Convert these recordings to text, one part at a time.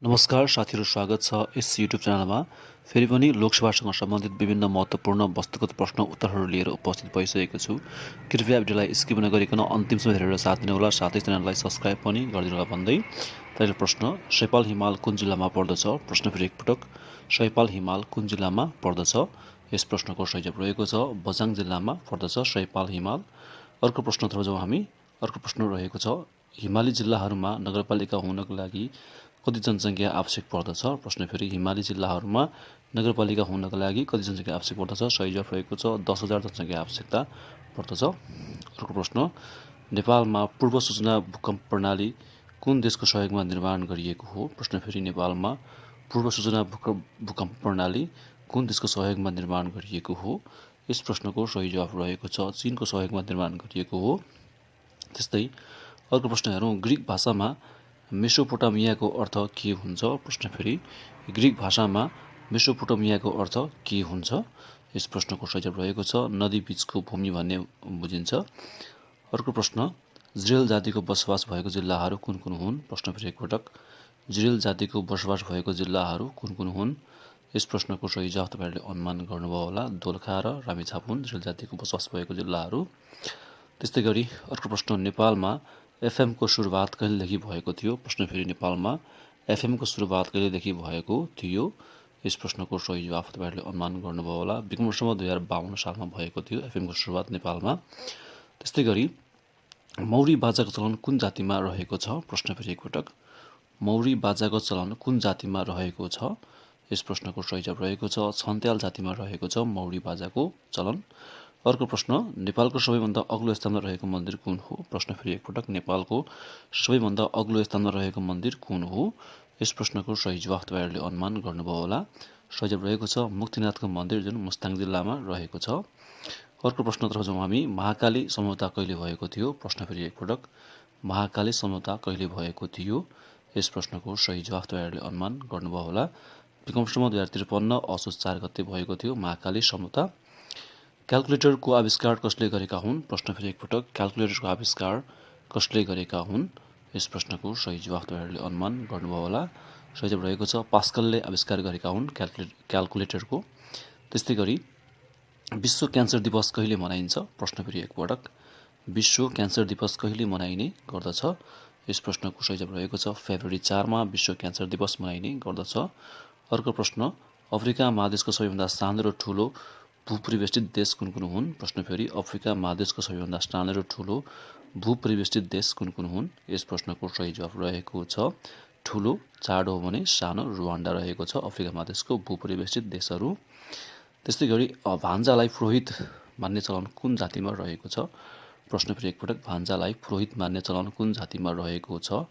नमस्कार साथीहरू, स्वागत छ यस युट्युब च्यानलमा। फेरि पनि लोकसभासँग सम्बन्धित विभिन्न महत्त्वपूर्ण वस्तुगत प्रश्न उत्तरहरू लिएर उपस्थित भइसकेको छु। कृपया भिडियोलाई स्किप नगरिकन अन्तिमसम्म हेरेर साथ दिनुहोला, साथै च्यानललाई सब्स्क्राइब पनि गरिदिनुहोला भन्दै पहिलो प्रश्न, सैपाल हिमाल कुन जिल्लामा पर्दछ? प्रश्न फेरि एकपटक, सैपाल हिमाल कुन जिल्लामा पर्दछ? यस प्रश्नको सही जवाफ रहेको छ बझाङ जिल्लामा पर्दछ सैपाल हिमाल। अर्को प्रश्नतर्फ जाउँ हामी। अर्को प्रश्न रहेको छ, हिमाली जिल्लाहरूमा नगरपालिका हुनको लागि कति जनसङ्ख्या आवश्यक पर्दछ? प्रश्न फेरि, हिमाली जिल्लाहरूमा नगरपालिका हुनका लागि कति जनसङ्ख्या आवश्यक पर्दछ? सही जवाफ रहेको छ 10,000 जनसङ्ख्या आवश्यकता पर्दछ। अर्को प्रश्न, नेपालमा पूर्व सूचना भूकम्प प्रणाली कुन देशको सहयोगमा निर्माण गरिएको हो? प्रश्न फेरि, नेपालमा पूर्व सूचना भूकम्प प्रणाली कुन देशको सहयोगमा निर्माण गरिएको हो? यस प्रश्नको सही जवाफ रहेको छ चीनको सहयोगमा निर्माण गरिएको हो। त्यस्तै अर्को प्रश्न हेरौँ, ग्रिक भाषामा मेसोपोटामियाको अर्थ के हुन्छ? प्रश्न फेरि, ग्रिक भाषामा मेसोपोटामियाको अर्थ के हुन्छ? यस प्रश्नको सही जवाफ रहेको छ नदी बीचको भूमि भन्ने बुझिन्छ। अर्को प्रश्न, जिरेल जातिको बसोबास भएको जिल्लाहरू कुन कुन हुन्? प्रश्न फेरि एकपटक, जिरेल जातिको बसोबास भएको जिल्लाहरू कुन कुन हुन्? यस प्रश्नको सही जवाफ तपाईँहरूले अनुमान गर्नुभयो होला, दोलखा र रामेछाप हुन् जिरेल जातिको बसोबास भएको जिल्लाहरू। त्यस्तै गरी अर्को प्रश्न, नेपालमा एफएमको सुरुवात कहिलेदेखि भएको थियो? प्रश्न फेरि, नेपालमा एफएमको सुरुवात कहिलेदेखि भएको थियो? यस प्रश्नको सही जवाफ तपाईँहरूले अनुमान गर्नुभयो होला, विक्रमसम्म 2052 सालमा भएको थियो एफएमको सुरुवात नेपालमा। त्यस्तै गरी मौरी बाजाको चलन कुन जातिमा रहेको छ? प्रश्न फेरि एकपटक, मौरी बाजाको चलन कुन जातिमा रहेको छ? यस प्रश्नको सही जवाफ रहेको छ छन्त्याल जातिमा रहेको छ मौरी बाजाको चलन। अर्को प्रश्न, नेपालको सबैभन्दा अग्लो स्थानमा रहेको मन्दिर कुन हो? प्रश्न फेरि एकपटक, नेपालको सबैभन्दा अग्लो स्थानमा रहेको मन्दिर कुन हो? यस प्रश्नको सही जवाफ तपाईँहरूले अनुमान गर्नुभयो होला, सही जवाफ रहेको छ मुक्तिनाथको मन्दिर जुन मुस्ताङ जिल्लामा रहेको छ। अर्को प्रश्नतर्फ जाउँ हामी, महाकाली सम्झौता कहिले भएको थियो? प्रश्न फेरि एकपटक, महाकाली सम्झौता कहिले भएको थियो? यस प्रश्नको सही जवाफ तपाईँहरूले अनुमान गर्नुभयो होला, विक्रमसम्म 2053 असोज 4 गते भएको थियो महाकाली सम्झौता। क्याल्कुलेटरको आविष्कार कसले गरेका हुन्? प्रश्न फेरि एकपटक, क्याल्कुलेटरको आविष्कार कसले गरेका हुन्? यस प्रश्नको सही जवाफ तपाईँहरूले अनुमान गर्नुभयो होला, सही जवाफ रहेको छ पास्कलले आविष्कार गरेका हुन् क्याल्कुलेटरको। त्यस्तै गरी विश्व क्यान्सर दिवस कहिले मनाइन्छ? प्रश्न फेरि एकपटक, विश्व क्यान्सर दिवस कहिले मनाइने गर्दछ? यस प्रश्नको सही जवाफ रहेको छ फेब्रुअरी 4 मा विश्व क्यान्सर दिवस मनाइने गर्दछ। अर्को प्रश्न, अफ्रिका महादेशको सबैभन्दा सानो र ठुलो भूपरिवेष्टित देश कुन कुन हुन्? प्रश्न फेरि, अफ्रिका महादेशको सबैभन्दा सानो र ठुलो भूपरिवेष्टित देश कुन कुन हुन्? यस प्रश्नको सही जवाफ रहेको छ ठुलो, चाडो हो भने सानो, रुवान्डा रहेको छ अफ्रिका महादेशको भूपरिवेष्टित देशहरू। त्यस्तै गरी भान्जालाई पुरोहित मान्ने चलन कुन जातिमा रहेको छ? प्रश्न फेरि एकपटक, भान्जालाई पुरोहित मान्ने चलन कुन जातिमा रहेको छ?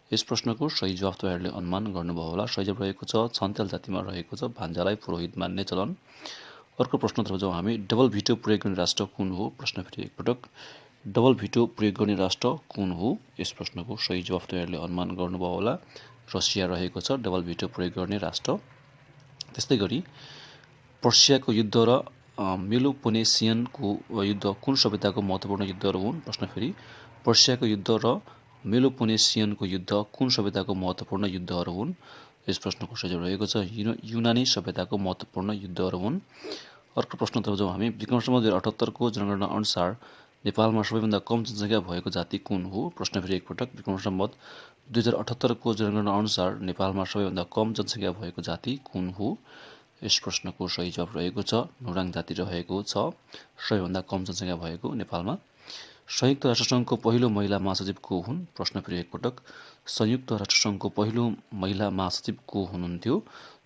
यस प्रश्नको सही जवाफ तपाईँहरूले अनुमान गर्नुभयो होला, सही जवाफ रहेको छ छन्त्याल जातिमा रहेको छ भान्जालाई पुरोहित मान्ने चलन। अर्को प्रश्नतर्फ जाउँ हामी, डबल भिटो प्रयोग गर्ने राष्ट्र कुन हो? प्रश्न फेरि एकपटक, डबल भिटो प्रयोग गर्ने राष्ट्र कुन हो? यस प्रश्नको सही जवाफ तपाईँहरूले अनुमान गर्नुभयो होला, रसिया रहेको छ डबल भिटो प्रयोग गर्ने राष्ट्र। त्यस्तै गरी पर्सियाको युद्ध र मेलोपोनेसियनको युद्ध कुन सभ्यताको महत्त्वपूर्ण युद्धहरू हुन्? प्रश्न फेरि, पर्सियाको युद्ध र मेलोपोनेसियनको युद्ध कुन सभ्यताको महत्त्वपूर्ण युद्धहरू हुन्? यस प्रश्नको सही जवाफ रहेको छ युनानी सभ्यताको महत्त्वपूर्ण युद्धहरू हुन्। अर्को प्रश्नतर्फ जाउँ हामी, विक्रमसम्म 2078 को जनगणना अनुसार नेपालमा सबैभन्दा कम जनसङ्ख्या भएको जाति कुन हो? प्रश्न फेरि एकपटक, विक्रमसम्म 2078 को जनगणना अनुसार नेपालमा सबैभन्दा कम जनसङ्ख्या भएको जाति कुन हो? यस प्रश्नको सही जवाफ रहेको छ नुराङ जाति रहेको छ सबैभन्दा कम जनसङ्ख्या भएको नेपालमा। संयुक्त राष्ट्रसङ्घको पहिलो महिला महासचिव को हुन्? प्रश्न फेरि एकपटक, संयुक्त राष्ट्रसङ्घको पहिलो महिला महासचिव को हुनुहुन्थ्यो?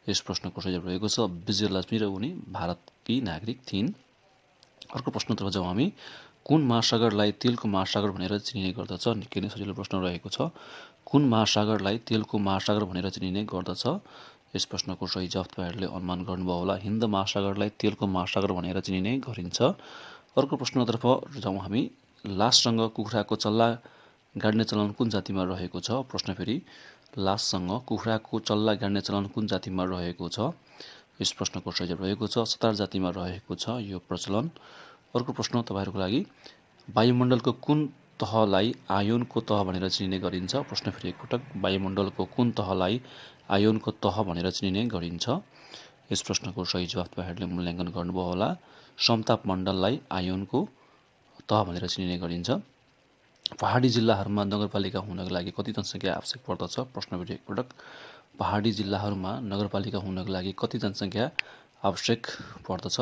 यस प्रश्नको सही जवाफ रहेको छ विजयलक्ष्मी र उनी भारतकी नागरिक थिइन्। अर्को प्रश्नतर्फ जाउँ हामी, कुन महासागरलाई तेलको महासागर भनेर चिनिने गर्दछ? निकै नै सजिलो प्रश्न रहेको छ, कुन महासागरलाई तेलको महासागर भनेर चिनिने गर्दछ? यस प्रश्नको सही जवाफ तपाईँहरूले अनुमान गर्नुभयो होला, हिन्द महासागरलाई तेलको महासागर भनेर चिनिने गरिन्छ। अर्को प्रश्नतर्फ जाउँ हामी, लाससँग कुखुराको चल्ला गाड्ने चलन कुन जातिमा रहेको छ? प्रश्न फेरि, लाससँग कुखुराको चल्ला गाड्ने चलन कुन जातिमा रहेको छ? यस प्रश्नको सही जवाफ रहेको छ सतार जातिमा रहेको छ यो प्रचलन। अर्को प्रश्न तपाईँहरूको लागि, वायुमण्डलको कुन तहलाई आयोनको तह भनेर चिनिने गरिन्छ? प्रश्न फेरि एकपटक, वायुमण्डलको कुन तहलाई आयोनको तह भनेर चिनिने गरिन्छ? यस प्रश्नको सही जवाफ तपाईँहरूले मूल्याङ्कन गर्नुभयो होला। समताप मण्डललाई आयोनको तह भनेर चिनिने गरिन्छ। पहाडी जिल्लाहरूमा नगरपालिका हुनका लागि कति जनसङ्ख्या आवश्यक पर्दछ? प्रश्न फेरि एकपटक। पहाडी जिल्लाहरूमा नगरपालिका हुनका लागि कति जनसङ्ख्या आवश्यक पर्दछ?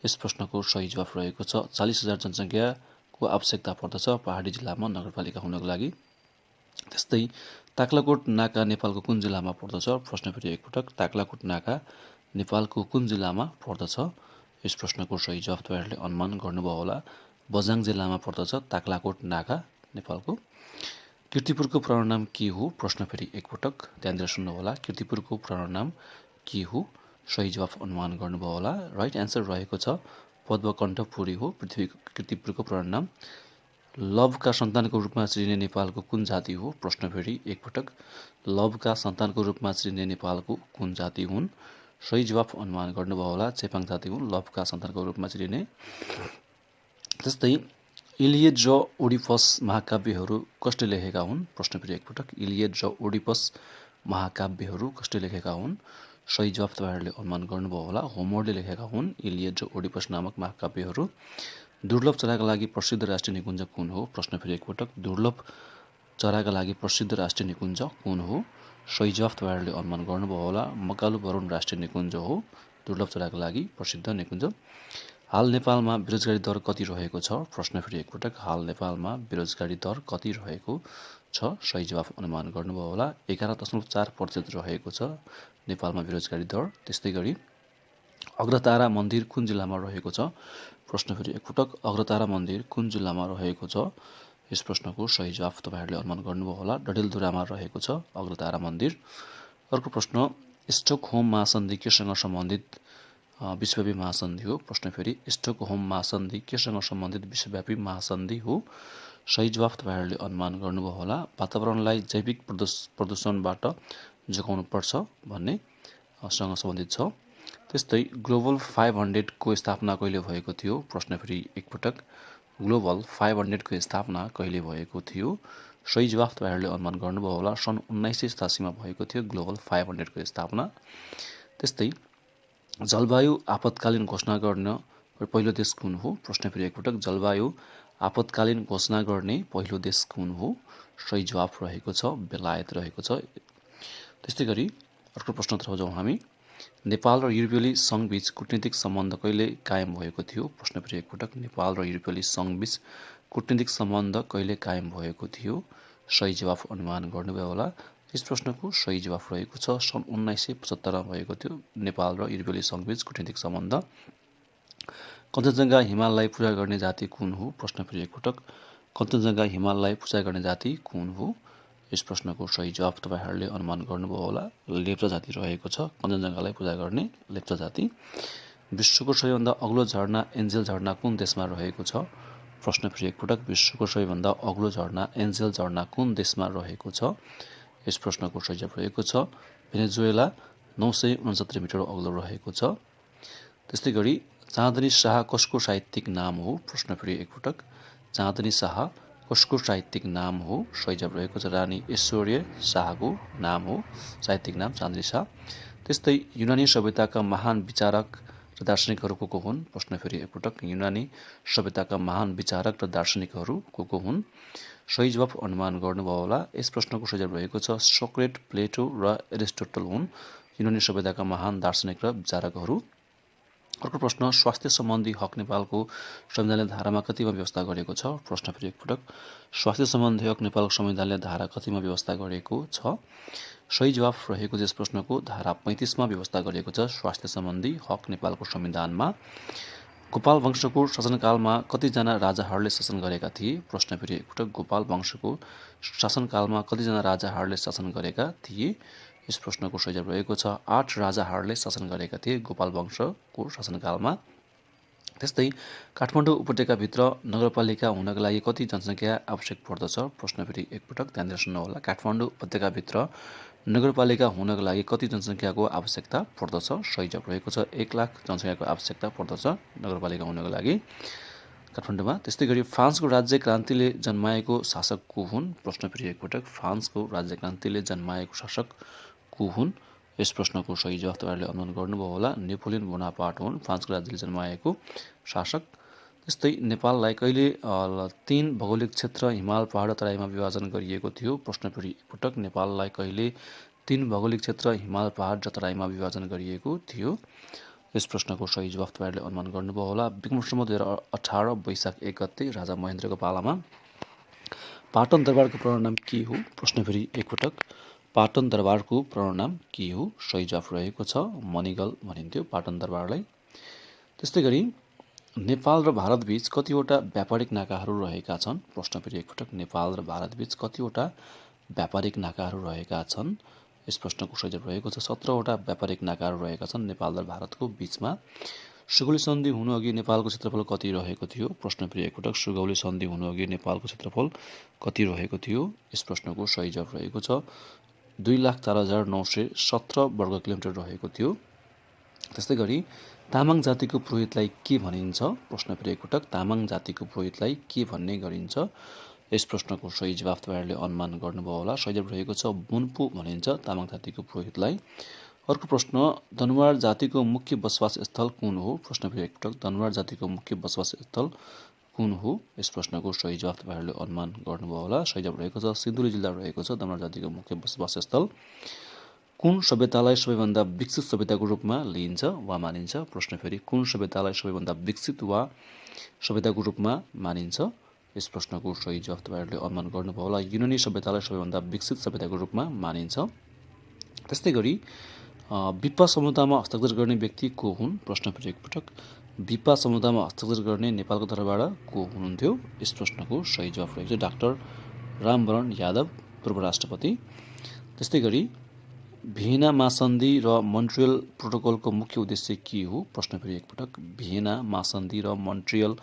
यस प्रश्नको सही जवाफ रहेको छ 40,000 जनसङ्ख्याको आवश्यकता पर्दछ पहाडी जिल्लामा नगरपालिका हुनको लागि। त्यस्तै ताक्लाकोट नाका नेपालको कुन जिल्लामा पर्दछ? प्रश्न फेरि एकपटक। ताक्लाकोट नाका नेपालको कुन जिल्लामा पर्दछ? यस प्रश्नको सही जवाफ तपाईँहरूले अनुमान गर्नुभयो होला। बझाङ जिल्लामा पर्दछ ताक्लाकोट नाका नेपालको। कीर्तिपुरको पुरानो नाम के हो? प्रश्न फेरि एकपटक ध्यान दिएर सुन्नुहोला। कीर्तिपुरको पुरानो नाम के हो? सही जवाफ अनुमान गर्नुभयो होला। राइट एन्सर रहेको छ पद्मकण्ठपुरी हो कीर्तिपुरको पुरानो नाम। लवका सन्तानको रूपमा चिनिने नेपालको कुन जाति हो? प्रश्न फेरि एकपटक। लवका सन्तानको रूपमा चिनिने नेपालको कुन जाति हुन्? सही जवाफ अनुमान गर्नुभयो होला। चेपाङ जाति हुन् लवका सन्तानको रूपमा चिनिने। त्यस्तै इलियड र ओडिपस महाकाव्यहरू कसले लेखेका हुन्? प्रश्न फेरि एकपटक। इलियड र ओडिपस महाकाव्यहरू कसले लेखेका हुन्? सही जवाफ तपाईँहरूले अनुमान गर्नुभयो होला। होमरले लेखेका हुन् इलियड र ओडिपस नामक महाकाव्यहरू। दुर्लभ चराका लागि प्रसिद्ध राष्ट्रिय निकुञ्ज कुन हो? प्रश्न फेरि एकपटक। दुर्लभ चराका लागि प्रसिद्ध राष्ट्रिय निकुञ्ज कुन हो? सही जवाफ तपाईँहरूले अनुमान गर्नुभयो होला। मकालु बरुण राष्ट्रिय निकुञ्ज हो दुर्लभ चराका लागि प्रसिद्ध निकुञ्ज। हाल नेपालमा बेरोजगारी दर कति रहेको छ? प्रश्न फेरि एकपटक। हाल नेपालमा बेरोजगारी दर कति रहेको छ? सही जवाफ अनुमान गर्नुभयो होला। 11.4% रहेको छ नेपालमा बेरोजगारी दर। त्यस्तै गरी अग्रतारा मन्दिर कुन जिल्लामा रहेको छ? प्रश्न फेरि एकपटक। अग्रतारा मन्दिर कुन जिल्लामा रहेको छ? यस प्रश्नको सही जवाफ तपाईँहरूले अनुमान गर्नुभयो होला। डडेलधुरामा रहेको छ अग्रतारा मन्दिर। अर्को प्रश्न स्टकहोम महासन्धि केसँग सम्बन्धित विश्वव्यापी महासन्धि हो? प्रश्न फेरि स्टकहोम महासन्धि केसँग सम्बन्धित विश्वव्यापी महासन्धि हो? सही जवाफ तपाईँहरूले अनुमान गर्नुभयो होला। वातावरणलाई जैविक प्रदूषणबाट जोगाउनुपर्छ भन्ने सँग सम्बन्धित छ। त्यस्तै ग्लोबल 500 को स्थापना कहिले भएको थियो? प्रश्न फेरि एकपटक। ग्लोबल 500 को स्थापना कहिले भएको थियो? सही जवाफ तपाईँहरूले अनुमान गर्नुभयो होला। सन् 1987 मा भएको थियो ग्लोबल 500 को स्थापना। त्यस्तै जलवायु आपतकालीन घोषणा गर्न पहिलो देश कुन हो? प्रश्न फेरि एकपटक। जलवायु आपतकालीन घोषणा गर्ने पहिलो देश कुन हो? सही जवाफ रहेको छ बेलायत रहेको छ। त्यस्तै गरी अर्को प्रश्नतर्फ जाउँ हामी। नेपाल र युरोपेली सङ्घबीच कूटनीतिक सम्बन्ध कहिले कायम भएको थियो? प्रश्न फेरि एकपटक। नेपाल र युरोपेली सङ्घबीच कूटनीतिक सम्बन्ध कहिले कायम भएको थियो? सही जवाफ अनुमान गर्नुभयो होला। यस प्रश्नको सही जवाफ रहेको छ सन् 1975 मा भएको थियो नेपाल र युरोपेली सङ्घबीच कूटनीतिक सम्बन्ध। कञ्चनजङ्घा हिमाललाई पूजा गर्ने जाति कुन हो? प्रश्न फेरि एकपटक। कञ्चनजङ्घा हिमाललाई पूजा गर्ने जाति कुन हो? यस प्रश्नको सही जवाफ तपाईँहरूले अनुमान गर्नुभयो होला। लेप्चा जाति रहेको छ कञ्चनजङ्घालाई पूजा गर्ने लेप्चा जाति। विश्वको सबैभन्दा अग्लो झरना एन्जेल झरना कुन देशमा रहेको छ? प्रश्न फेरि एकपटक। विश्वको सबैभन्दा अग्लो झरना एन्जेल झरना कुन देशमा रहेको छ? यस प्रश्नको सही जवाफ रहेको छ भेनेजुएला 969 मिटर अग्लो रहेको छ। त्यस्तै गरी चाँदनी शाह कसको साहित्यिक नाम हो? प्रश्न फेरि एकपटक। चाँदनी शाह कसको साहित्यिक नाम हो? सही जवाफ रहेको छ रानी ऐश्वर्य शाहको नाम हो साहित्यिक नाम चाँदनी शाह। त्यस्तै युनानी सभ्यताका महान विचारक र दार्शनिकहरू को हुन्? प्रश्न फेरि एकपटक। युनानी सभ्यताका महान विचारक र दार्शनिकहरू को हुन्? सही जवाफ अनुमान गर्नुभयो होला। यस प्रश्नको सही जवाफ रहेको छ सोक्रेट, प्लेटो र एरिस्टोटल हुन् युनानी सभ्यताका महान दार्शनिक र विचारकहरू। अर्को प्रश्न स्वास्थ्य सम्बन्धी हक नेपालको संविधानले धारामा कतिमा व्यवस्था गरेको छ? प्रश्न फेरि एकपटक। स्वास्थ्य सम्बन्धी हक नेपालको संविधानले धारा कतिमा व्यवस्था गरेको छ? सही जवाफ रहेको छ यस प्रश्नको धारा 35 मा व्यवस्था गरेको छ स्वास्थ्य सम्बन्धी हक नेपालको संविधानमा। गोपाल वंशको शासनकालमा कतिजना राजाहरूले शासन गरेका थिए? प्रश्न फेरि एकपटक। गोपाल वंशको शासनकालमा कतिजना राजाहरूले शासन गरेका थिए? यस प्रश्नको सही जवाफ रहेको छ 8 राजाहरूले शासन गरेका थिए गोपाल वंशको शासनकालमा। त्यस्तै काठमाडौँ उपत्यकाभित्र नगरपालिका हुनका लागि कति जनसङ्ख्या आवश्यक पर्दछ? प्रश्न फेरि एकपटक ध्यान दिएर सुन्नुहोला। काठमाडौँ उपत्यकाभित्र नगरपालिका हुनका लागि कति जनसङ्ख्याको आवश्यकता पर्दछ? सही जवाफ रहेको छ 1 लाख जनसङ्ख्याको आवश्यकता पर्दछ नगरपालिका हुनको लागि काठमाडौँमा। त्यस्तै गरी फ्रान्सको राज्य क्रान्तिले जन्माएको शासक को हुन्? प्रश्न फेरि एकपटक। फ्रान्सको राज्य क्रान्तिले जन्माएको शासक को हुन्? यस प्रश्नको सही जवाफ तपाईँहरूले अनुमान गर्नुभयो होला। नेपोलियन बोनापार्ट हुन् फ्रान्सको राज्यले जन्माएको शासक। त्यस्तै नेपाललाई कहिले 3 भौगोलिक क्षेत्र हिमाल पहाड तराईमा विभाजन गरिएको थियो? प्रश्न फेरि एकपटक, नेपाललाई कहिले 3 भौगोलिक क्षेत्र हिमाल पहाड र तराईमा विभाजन गरिएको थियो? यस प्रश्नको सही जवाफ तपाईँहरूले अनुमान गर्नुभयो होला। विक्रम सम्वत 2018 वैशाख 1 गते राजा महेन्द्रको पालामा पाटन दरबारको पूर्ण नाम के हो? प्रश्न फेरि एकपटक, पाटन दरबारको पूर्ण नाम के हो? सही जवाफ रहेको छ मणिगल भनिन्थ्यो पाटन दरबारलाई। त्यस्तै गरी नेपाल र भारतबीच कतिवटा व्यापारिक नाकाहरू रहेका छन्? प्रश्न फेरि एकपटक, नेपाल र भारतबीच कतिवटा व्यापारिक नाकाहरू रहेका छन्? यस प्रश्नको सही जवाफ रहेको छ 17वटा व्यापारिक नाकाहरू रहेका छन् नेपाल र भारतको बीचमा। सुगौली सन्धि हुनुअघि नेपालको क्षेत्रफल कति रहेको थियो? प्रश्न फेरि एकपटक, सुगौली सन्धि हुनुअघि नेपालको क्षेत्रफल कति रहेको थियो? यस प्रश्नको सही जवाफ रहेको छ 2,04,917 वर्ग किलोमिटर रहेको थियो। त्यस्तै गरी तामाङ जातिको पुरोहितलाई के भनिन्छ? प्रश्न फेरि एकपटक, तामाङ जातिको पुरोहितलाई के भन्ने गरिन्छ? यस प्रश्नको सही जवाफ तपाईँहरूले अनुमान गर्नुभयो होला। सही जवाफ रहेको छ बुन्पु भनिन्छ तामाङ जातिको पुरोहितलाई। अर्को प्रश्न, दनुवार जातिको मुख्य बसोबास स्थल कुन हो? प्रश्न फेरि एकपटक, दनुवार जातिको मुख्य बसोबास स्थल कुन हो? यस प्रश्नको सही जवाफ तपाईँहरूले अनुमान गर्नुभयो होला। सही जवाफ रहेको छ सिन्धुली जिल्ला रहेको छ दनुवार जातिको मुख्य बसोबास स्थल। कुन सभ्यतालाई सबैभन्दा विकसित सभ्यताको रूपमा लिइन्छ वा मानिन्छ? प्रश्न फेरि, कुन सभ्यतालाई सबैभन्दा विकसित वा सभ्यताको रूपमा मानिन्छ? यस प्रश्नको सही जवाफ तपाईँहरूले अनुमान गर्नुभयो होला। युनानी सभ्यतालाई सबैभन्दा विकसित सभ्यताको रूपमा मानिन्छ। त्यस्तै गरी विपा समुदायमा हस्ताक्षर गर्ने व्यक्ति को हुन्? प्रश्न फेरि एकपटक, विपा समुदायमा हस्ताक्षर गर्ने नेपालको तर्फबाट को हुनुहुन्थ्यो? यस प्रश्नको सही जवाफ रहेको छ डाक्टर रामवरण यादव, पूर्व राष्ट्रपति। त्यस्तै गरी भियेना महासन्धि र मोन्ट्रियल प्रोटोकलको मुख्य उद्देश्य के हो? प्रश्न फेरि एकपटक, भियेना महासन्धि र मोन्ट्रियल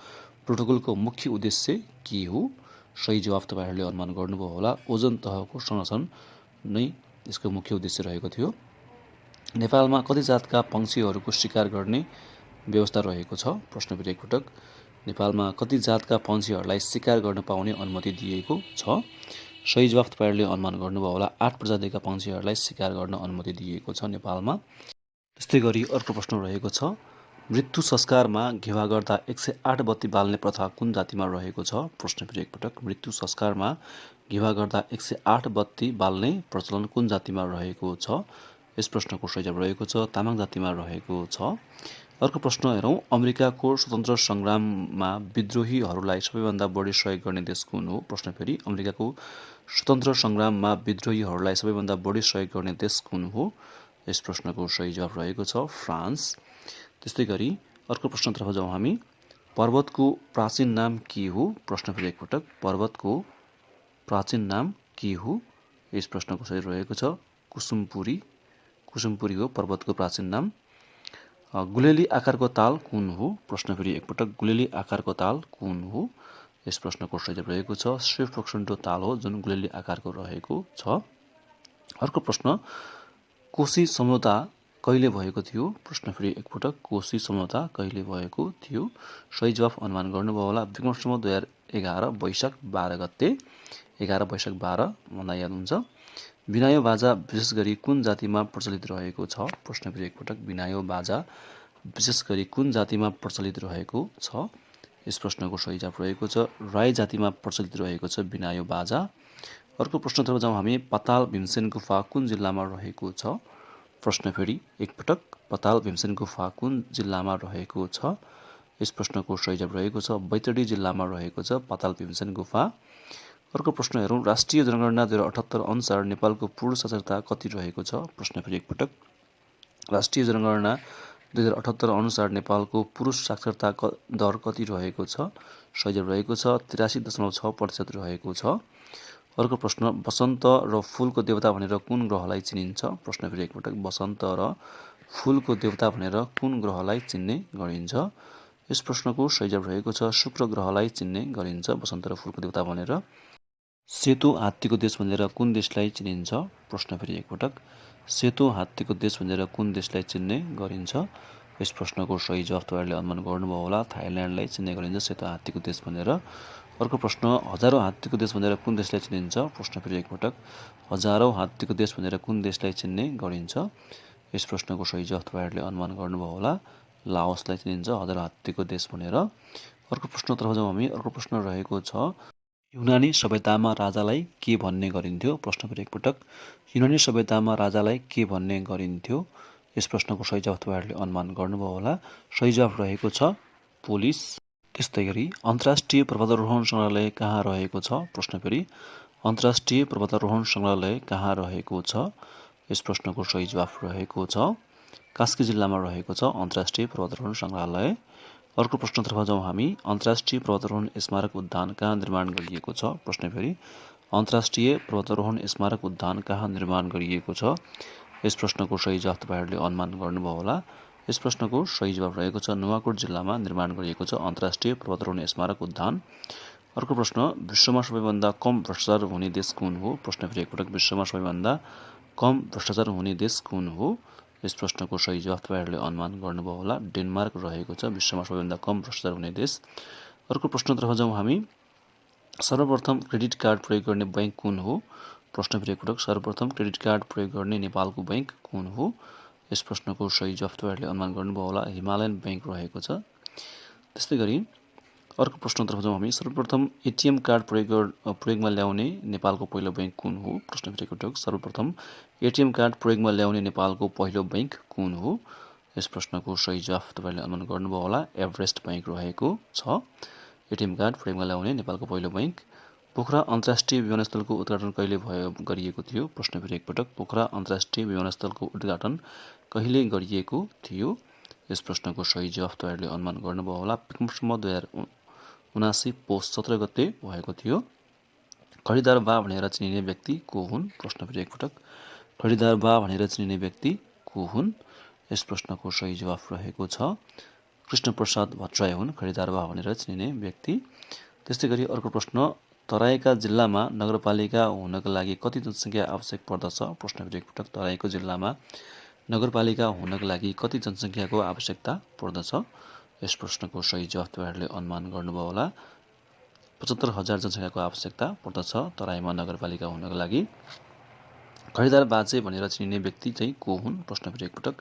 प्रोटोकलको मुख्य उद्देश्य के हो? सही जवाफ तपाईँहरूले अनुमान गर्नुभयो होला। ओजन तहको संरक्षण नै यसको मुख्य उद्देश्य रहेको थियो। नेपालमा कति जातका पंक्षीहरूको शिकार गर्ने व्यवस्था रहेको छ? प्रश्न फेरि एकपटक, नेपालमा कति जातका पंक्षीहरूलाई शिकार गर्न पाउने अनुमति दिएको छ? सही जवाफ तपाईँहरूले अनुमान गर्नुभयो होला। 8 प्रजातिका पंक्षीहरूलाई शिकार गर्न अनुमति दिएको छ नेपालमा। त्यस्तै गरी अर्को प्रश्न रहेको छ, मृत्यु संस्कारमा घेवा गर्दा 108 बत्ती बाल्ने प्रथा कुन जातिमा रहेको छ? प्रश्न फेरि एकपटक, मृत्यु संस्कारमा घेवा गर्दा 108 बत्ती बाल्ने प्रचलन कुन जातिमा रहेको छ? यस प्रश्नको सही जवाफ रहेको छ तामाङ जातिमा रहेको छ। अर्को प्रश्न हेरौँ, अमेरिकाको स्वतन्त्र सङ्ग्राममा विद्रोहीहरूलाई सबैभन्दा बढी सहयोग गर्ने देश कुन हो? प्रश्न फेरि, अमेरिकाको स्वतन्त्र सङ्ग्राममा विद्रोहीहरूलाई सबैभन्दा बढी सहयोग गर्ने देश कुन हो? यस प्रश्नको सही जवाफ रहेको छ फ्रान्स। त्यस्तै गरी अर्को प्रश्नतर्फ जाउँ हामी, पर्वतको प्राचीन नाम के हो? प्रश्न फेरि एकपटक, पर्वतको प्राचीन नाम के हो? यस प्रश्नको सही रहेको छ कुसुमपुरी। कुसुमपुरी हो पर्वतको प्राचीन नाम। गुलेली आकारको ताल कुन हो? प्रश्न फेरि एकपटक, गुलेली आकारको ताल कुन हो? यस प्रश्नको सही जवाफ रहेको छ स्विफ्ट ओक्सन्डो ताल हो जुन गुलेली आकारको रहेको छ। अर्को प्रश्न, कोशी समझौता कहिले भएको थियो? प्रश्न फेरि एकपटक, कोशी समझौता कहिले भएको थियो? सही जवाफ अनुमान गर्नुभयो होला। विक्रम सम्वत 2011 वैशाख 12 गते। 11 वैशाख 12 भन्दा याद हुन्छ। बिनायो बाजा विशेष गरी कुन जातिमा प्रचलित रहेको छ? प्रश्न फेरि एकपटक, बिनायो बाजा विशेष गरी कुन जातिमा प्रचलित रहेको छ? यस प्रश्नको सही जवाफ रहेको छ राई जातिमा प्रचलित रहेको छ बिनायो बाजा। अर्को प्रश्नतर्फ जाउँ हामी, पाताल भीमसेन गुफा कुन जिल्लामा रहेको छ? प्रश्न फेरि एकपटक, पाताल भीमसेन गुफा कुन जिल्लामा रहेको छ? यस प्रश्नको सही जवाफ रहेको छ बैतडी जिल्लामा रहेको छ पाताल भीमसेन गुफा। अर्को प्रश्न हेरौँ, राष्ट्रिय जनगणना 2078 अनुसार नेपालको पूर्ण साक्षरता कति रहेको छ? प्रश्न फेरि एकपटक, राष्ट्रिय जनगणना 2078 अनुसार नेपालको पुरुष साक्षरता दर कति रहेको छ? सही जवाफ रहेको छ 83.6% रहेको छ। अर्को प्रश्न, बसन्त र फुलको देवता भनेर कुन ग्रहलाई चिनिन्छ? प्रश्न फेरि एकपटक, बसन्त र फुलको देवता भनेर कुन ग्रहलाई चिन्ने गरिन्छ? यस प्रश्नको सही जवाफ रहेको छ शुक्र ग्रहलाई चिन्ने गरिन्छ बसन्त र फुलको देवता भनेर। सेतो हात्तीको देश भनेर कुन देशलाई चिनिन्छ? प्रश्न फेरि एकपटक, सेतो हात्तीको देश भनेर कुन देशलाई चिन्ने गरिन्छ? यस प्रश्नको सही जवाफ तपाईँहरूले अनुमान गर्नुभयो होला थाइल्यान्डलाई चिन्ने गरिन्छ सेतो हात्तीको देश भनेर। अर्को प्रश्न, हजारौं हात्तीको देश भनेर कुन देशलाई चिनिन्छ? प्रश्न फेरि एकपटक, हजारौं हात्तीको देश भनेर कुन देशलाई चिन्ने गरिन्छ? यस प्रश्नको सही जवाफ तपाईँहरूले अनुमान गर्नुभयो होला, लाओसलाई चिनिन्छ हजारौं हात्तीको देश भनेर। अर्को प्रश्नतर्फ जाउँ हामी। अर्को प्रश्न रहेको छ, युनानी सभ्यतामा राजालाई के भन्ने गरिन्थ्यो? प्रश्न फेरि एकपटक, युनानी सभ्यतामा राजालाई के भन्ने गरिन्थ्यो? यस प्रश्नको सही जवाफ तपाईँहरूले अनुमान गर्नुभयो होला, सही जवाफ रहेको छ पुलिस। त्यस्तै गरी अन्तर्राष्ट्रिय पर्वतारोहण सङ्ग्रहालय कहाँ रहेको छ? प्रश्न फेरि, अन्तर्राष्ट्रिय पर्वतारोहण सङ्ग्रहालय कहाँ रहेको छ? यस प्रश्नको सही जवाफ रहेको छ कास्की जिल्लामा रहेको छ अन्तर्राष्ट्रिय पर्वतारोहण सङ्ग्रहालय। अर्को प्रश्नतर्फ जाउँ हामी। अन्तर्राष्ट्रिय पर्वतारोहण स्मारक उद्यान कहाँ निर्माण गरिएको छ? प्रश्न फेरि, अन्तर्राष्ट्रिय पर्वतारोहण स्मारक उद्यान कहाँ निर्माण गरिएको छ? यस प्रश्नको सही जवाफ तपाईँहरूले अनुमान गर्नुभयो होला, यस प्रश्नको सही जवाफ रहेको छ नुवाकोट जिल्लामा निर्माण गरिएको छ अन्तर्राष्ट्रिय पर्वतारोहण स्मारक उद्यान। अर्को प्रश्न, विश्वमा सबैभन्दा कम भ्रष्टाचार हुने देश कुन हो? प्रश्न फेरि एकपटक, विश्वमा सबैभन्दा कम भ्रष्टाचार हुने देश कुन हो? यस प्रश्नको सही जवाफ तपाईँहरूले अनुमान गर्नुभयो होला, डेनमार्क रहेको छ विश्वमा सबैभन्दा कम भ्रष्टाचार हुने देश। अर्को प्रश्नतर्फ जाउँ हामी। सर्वप्रथम क्रेडिट कार्ड प्रयोग गर्ने बैंक कुन हो? प्रश्न फेरि एकपटक, सर्वप्रथम क्रेडिट कार्ड प्रयोग गर्ने नेपालको बैंक कुन हो? यस प्रश्नको सही जवाफ तपाईँहरूले अनुमान गर्नुभयो होला, हिमालयन बैंक रहेको छ। त्यस्तै गरी अर्को प्रश्नतर्फ जाउँ हामी। सर्वप्रथम एटिएम कार्ड प्रयोगमा ल्याउने नेपालको पहिलो बैंक कुन हो? प्रश्न फेरि एकपटक, सर्वप्रथम एटिएम कार्ड प्रयोगमा ल्याउने नेपालको पहिलो बैंक कुन हो? यस प्रश्नको सही जवाफ तपाईँले अनुमान गर्नुभयो होला, एभरेस्ट बैंक रहेको छ एटिएम कार्ड प्रयोगमा ल्याउने नेपालको पहिलो बैंक। पोखरा अन्तर्राष्ट्रिय विमानस्थलको उद्घाटन कहिले गरिएको थियो? प्रश्न फेरि एकपटक, पोखरा अन्तर्राष्ट्रिय विमानस्थलको उद्घाटन कहिले गरिएको थियो? यस प्रश्नको सही जवाफ तपाईँहरूले अनुमान गर्नुभयो होला, सम्म 2079 पौष 17 गते भएको थियो। खरिदार बा भनेर चिनिने व्यक्ति को हुन्? प्रश्न फेरि एकपटक, खरिदार बा भनेर चिनिने व्यक्ति को हुन्? यस प्रश्नको सही जवाफ रहेको छ कृष्णप्रसाद भट्टराई हुन् खरिदार बा भनेर चिनिने व्यक्ति। त्यस्तै गरी अर्को प्रश्न, तराईका जिल्लामा नगरपालिका हुनका लागि कति जनसङ्ख्या आवश्यक पर्दछ? प्रश्न फेरि एकपटक, तराईको जिल्लामा नगरपालिका हुनका लागि कति जनसङ्ख्याको आवश्यकता पर्दछ? यस प्रश्नको सही जवाफ तपाईँहरूले अनुमान गर्नुभयो होला, 75,000 जनसङ्ख्याको आवश्यकता पर्दछ तराईमा नगरपालिका हुनका लागि। खरिदार बाजे भनेर चिनिने व्यक्ति चाहिँ को हुन्? प्रश्न फेरि एकपटक,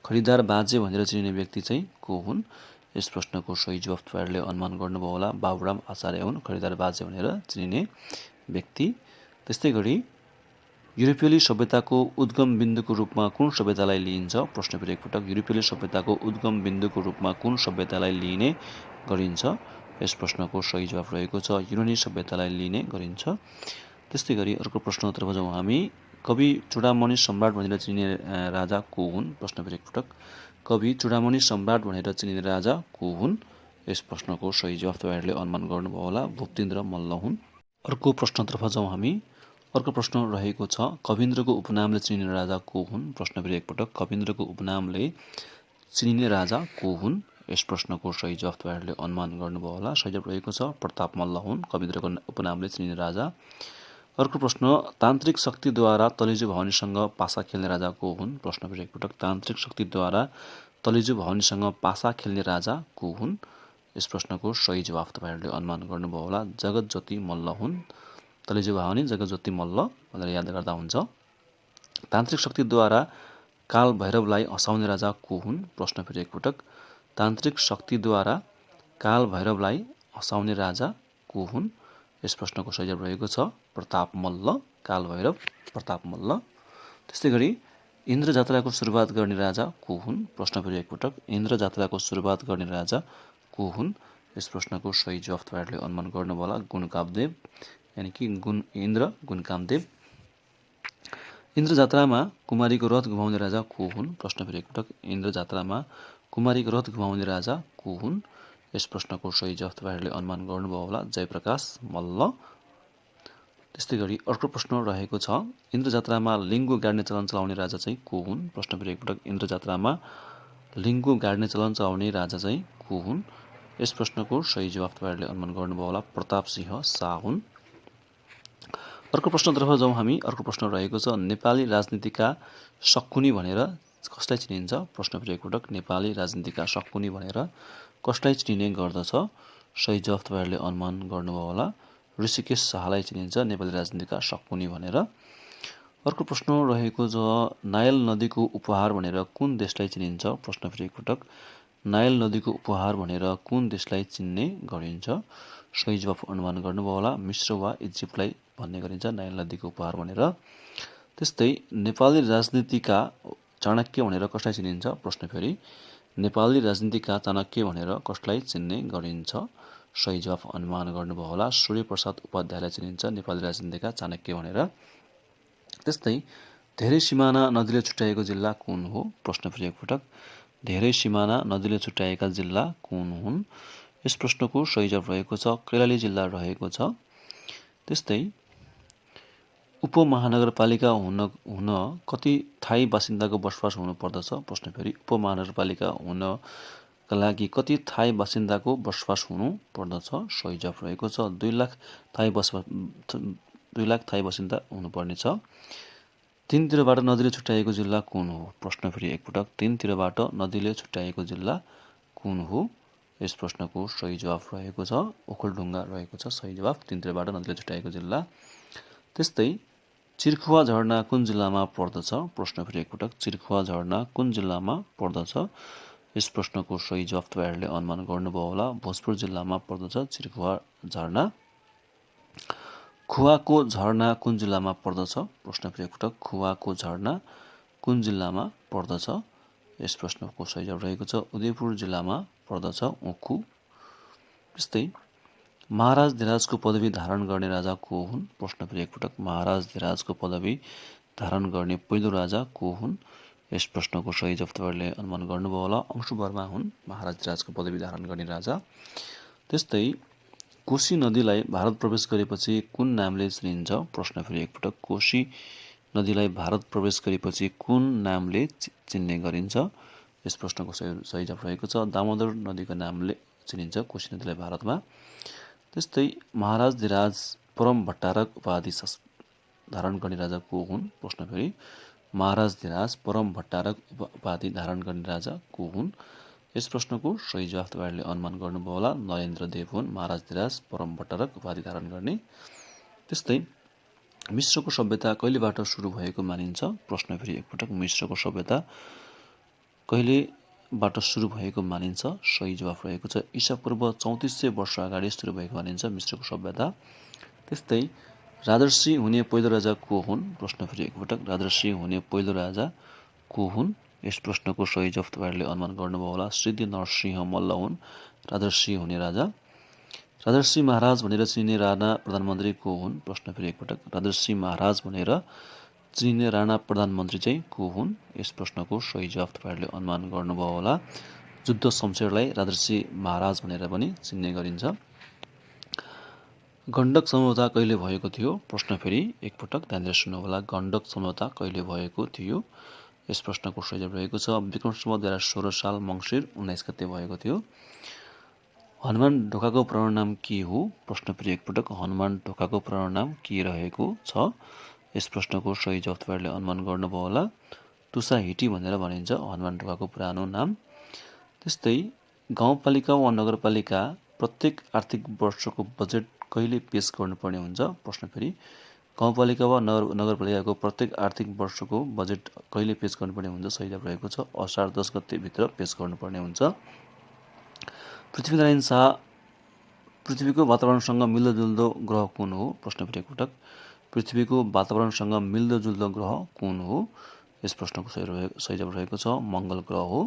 खरिदार बाजे भनेर चिनिने व्यक्ति चाहिँ को हुन्? यस प्रश्नको सही जवाफ तपाईँहरूले अनुमान गर्नुभयो होला, बाबुराम आचार्य हुन् खरिदार बाजे भनेर चिनिने व्यक्ति। त्यस्तै गरी युरोपेली सभ्यताको उद्गम बिन्दुको रूपमा कुन सभ्यतालाई लिइन्छ? प्रश्न फेरि एकपटक, युरोपेली सभ्यताको उद्गम बिन्दुको रूपमा कुन सभ्यतालाई लिइने गरिन्छ? यस प्रश्नको सही जवाफ रहेको छ युनानी सभ्यतालाई लिइने गरिन्छ। त्यस्तै गरी अर्को प्रश्नतर्फ जाउँ हामी। कवि चूडामणि सम्राट भनेर चिनिने राजा को हुन्? प्रश्न फेरि एकपटक, कवि चूडामणि सम्राट भनेर चिनिने राजा को हुन्? यस प्रश्नको सही जवाफ तपाईँहरूले अनुमान गर्नुभयो होला, भुप्तेन्द्र मल्ल हुन्। अर्को प्रश्नतर्फ जाउँ हामी। अर्को प्रश्न रहेको छ, कवीन्द्रको उपनामले चिनिने राजा को हुन्? प्रश्न फेरि एकपटक, कवीन्द्रको उपनामले चिनिने राजा को हुन्? यस प्रश्नको सही जवाफ तपाईँहरूले अनुमान गर्नुभयो होला, सही जवाफ रहेको छ प्रताप मल्ल हुन् कवीन्द्रको उपनामले चिनिने राजा। अर्को प्रश्न, तान्त्रिक शक्तिद्वारा तलेजु भवानीसँग पासा खेल्ने राजा को हुन्? प्रश्न फेरि एकपटक, तान्त्रिक शक्तिद्वारा तलेजु भवानीसँग पासा खेल्ने राजा को हुन्? यस प्रश्नको सही जवाफ तपाईँहरूले अनुमान गर्नुभयो होला, जगतज्योति मल्ल हुन् तलेजु भवानी जगतज्योति मल्ल भनेर याद गर्दा हुन्छ। तान्त्रिक शक्तिद्वारा काल भैरवलाई हँसाउने राजा को हुन्? प्रश्न फेरि एकपटक, तान्त्रिक शक्तिद्वारा काल भैरवलाई हँसाउने राजा को हुन्? यस प्रश्नको सही जवाफ रहेको छ प्रताप मल्ल, काल भैरव प्रताप मल्ल। त्यस्तै गरी इन्द्र जात्राको सुरुवात गर्ने राजा को हुन्? प्रश्न फेरि एकपटक, इन्द्र जात्राको सुरुवात गर्ने राजा को हुन्? यस प्रश्नको सही जवाफ तपाईँहरूले अनुमान गर्नुभयो होला, गुणकामदेव यानि कि इन्द्र गुणकामदेव। इन्द्र जात्रामा कुमारीको रथ घुमाउने राजा को हुन्? प्रश्न फेरि एकपटक, इन्द्र जात्रामा कुमारीको रथ घुमाउने राजा को हुन्? यस प्रश्नको सही जवाफ तपाईँहरूले अनुमान गर्नुभयो होला, जयप्रकाश मल्ल। त्यस्तै गरी अर्को प्रश्न रहेको छ, इन्द्र जात्रामा लिङ्गु गाड्ने चलन चलाउने राजा चाहिँ को हुन्? प्रश्न फेरि एकपटक, इन्द्र जात्रामा लिङ्गु गाड्ने चलन चलाउने राजा चाहिँ को हुन्? यस प्रश्नको सही जवाफ तपाईँहरूले अनुमान गर्नुभयो होला, प्रताप सिंह शाह हुन्। अर्को प्रश्नतर्फ जाउँ हामी। अर्को प्रश्न रहेको छ, नेपाली राजनीतिका शकुनी भनेर कसलाई चिनिन्छ? प्रश्न फेरि एकपटक, नेपाली राजनीतिका शकुनी भनेर कसलाई चिनिने गर्दछ? सही जवाफ तपाईँहरूले अनुमान गर्नुभयो होला। ऋषिकेश शाहलाई चिनिन्छ नेपाली राजनीतिका शकुनी भनेर। अर्को प्रश्न रहेको छ नायल नदीको उपहार भनेर कुन देशलाई चिनिन्छ? प्रश्न फेरि एकपटक, नायल नदीको उपहार भनेर कुन देशलाई चिन्ने गरिन्छ? सही जवाफ अनुमान गर्नुभयो होला। मिश्र वा इजिप्टलाई भन्ने गरिन्छ नायल नदीको उपहार भनेर। त्यस्तै नेपाली राजनीतिका चाणक्य भनेर कसलाई चिनिन्छ? प्रश्न फेरि, नेपाली राजनीतिका चाणक्य भनेर कसलाई चिन्ने गरिन्छ? सही जवाफ अनुमान गर्नुभयो होला। सूर्य प्रसाद उपाध्यायलाई चिनिन्छ नेपाली राजनीतिका चाणक्य भनेर। त्यस्तै धेरै सिमाना नदीले छुट्याएको जिल्ला कुन हो? प्रश्न फेरि एकपटक, धेरै सिमाना नदीले छुट्याएका जिल्ला कुन हुन्? यस प्रश्नको सही जवाफ रहेको छ कैलाली जिल्ला रहेको छ। त्यस्तै उपमहानगरपालिका हुन कति थाई बासिन्दाको बसोबास हुनुपर्दछ? प्रश्न फेरि, उपमहानगरपालिका हुनका लागि कति थाई बासिन्दाको बसोबास हुनुपर्दछ? सही जवाफ रहेको छ 2 लाख थाई बासिन्दा हुनुपर्नेछ। तीनतिरबाट नदीले छुट्याएको जिल्ला कुन हो? प्रश्न फेरि एकपटक, तीनतिरबाट नदीले छुट्याएको जिल्ला कुन हो? यस प्रश्नको सही जवाफ रहेको छ ओखलढुङ्गा रहेको छ सही जवाफ, तीनतिरबाट नदीले छुट्याएको जिल्ला। त्यस्तै चिर्खुवा झरना कुन जिल्लामा पर्दछ? प्रश्न फेरि एकपटक, चिर्खुवा झरना कुन जिल्लामा पर्दछ? यस प्रश्नको सही जवाफ तपाईँहरूले अनुमान गर्नुभयो होला। भोजपुर जिल्लामा पर्दछ चिर्खुवा झरना। खुवाको झरना कुन जिल्लामा पर्दछ? प्रश्न फेरि एकपटक, खुवाको झरना कुन जिल्लामा पर्दछ? यस प्रश्नको सही जवाफ रहेको छ उदयपुर जिल्लामा पर्दछ उखु। त्यस्तै महाराज धिराजको पदवी धारण गर्ने राजा को हुन्? प्रश्न फेरि एकपटक, महाराज धिराजको पदवी धारण गर्ने पहिलो राजा को हुन्? यस प्रश्नको सही जवाफ तपाईँहरूले अनुमान गर्नुभयो होला। अंशुवर्मा हुन् महाराज धिराजको पदवी धारण गर्ने राजा। त्यस्तै कोशी नदीलाई भारत प्रवेश गरेपछि कुन नामले चिनिन्छ? प्रश्न फेरि एकपटक, कोशी नदीलाई भारत प्रवेश गरेपछि कुन नामले चिन्ने गरिन्छ? यस प्रश्नको सही जवाफ रहेको छ दामोदर नदीको नामले चिनिन्छ कोशी नदीलाई भारतमा। त्यस्तै महाराज धिराज परम भट्टारक उपाधि धारण गर्ने राजा को हुन्? प्रश्न फेरि, महाराज धिराज परम भट्टारक उपाधि धारण गर्ने राजा को हुन्? यस प्रश्नको सही जवाफ तपाईँहरूले अनुमान गर्नुभयो होला। नरेन्द्र देव हुन् महाराज धिराज परम भट्टारक उपाधि धारण गर्ने। त्यस्तै मिश्रको सभ्यता कहिलेबाट सुरु भएको मानिन्छ? प्रश्न फेरि एकपटक, मिश्रको सभ्यता कहिलेबाट सुरु भएको मानिन्छ? सही जवाफ रहेको छ ईसापूर्व 3400 वर्ष अगाडि सुरु भएको मानिन्छ मिश्रको सभ्यता। त्यस्तै राजर्षि हुने पहिलो राजा को हुन्? प्रश्न फेरि एकपटक, राजर्षि हुने पहिलो राजा को हुन्? यस प्रश्नको सही जवाफ तपाईँहरूले अनुमान गर्नुभयो होला। सिद्धि नरसिंह मल्ल हुन् राजर्षि हुने राजा। राजर्षि महाराज भनेर चिनिने राणा प्रधानमन्त्री को हुन्? प्रश्न फेरि एकपटक, राजर्षि महाराज भनेर चिनिने राणा प्रधानमन्त्री चाहिँ को हुन्? यस प्रश्नको सही जवाफ तपाईँहरूले अनुमान गर्नुभयो होला। जुद्ध शमशेरलाई राजर्षि महाराज भनेर पनि चिन्ने गरिन्छ। गण्डक सम्झौता कहिले भएको थियो? प्रश्न फेरि एकपटक ध्यान दिएर सुन्नु होला। गण्डक सम्झौता कहिले भएको थियो? यस प्रश्नको सही जवाफ रहेको छ विक्रम सम्वत 2016 साल मङ्सिर 19 गते भएको थियो। हनुमान ढोकाको पूर्ण नाम के हो? प्रश्न फेरि एकपटक, हनुमान ढोकाको पूर्ण नाम के रहेको छ? यस प्रश्नको सही जवाफ तपाईँहरूले अनुमान गर्नुभयो होला। टुसा हिटी भनेर भनिन्छ हनुमान ढोकाको पुरानो नाम। त्यस्तै गाउँपालिका वा नगरपालिका प्रत्येक आर्थिक वर्षको बजेट कहिले पेश गर्नुपर्ने हुन्छ? प्रश्न फेरि, गाउँपालिका वा नगरपालिकाको प्रत्येक आर्थिक वर्षको बजेट कहिले पेश गर्नुपर्ने हुन्छ? सही जवाफ रहेको छ असार 10 गतेभित्र पेश गर्नुपर्ने हुन्छ। पृथ्वीनारायण शाह पृथ्वीको वातावरणसँग मिल्दोजुल्दो ग्रह कुन हो? प्रश्न फेरि एकपटक, पृथ्वीको वातावरणसँग मिल्दोजुल्दो ग्रह कुन हो? यस प्रश्नको सही जवाफ रहेको छ मङ्गल ग्रह हो।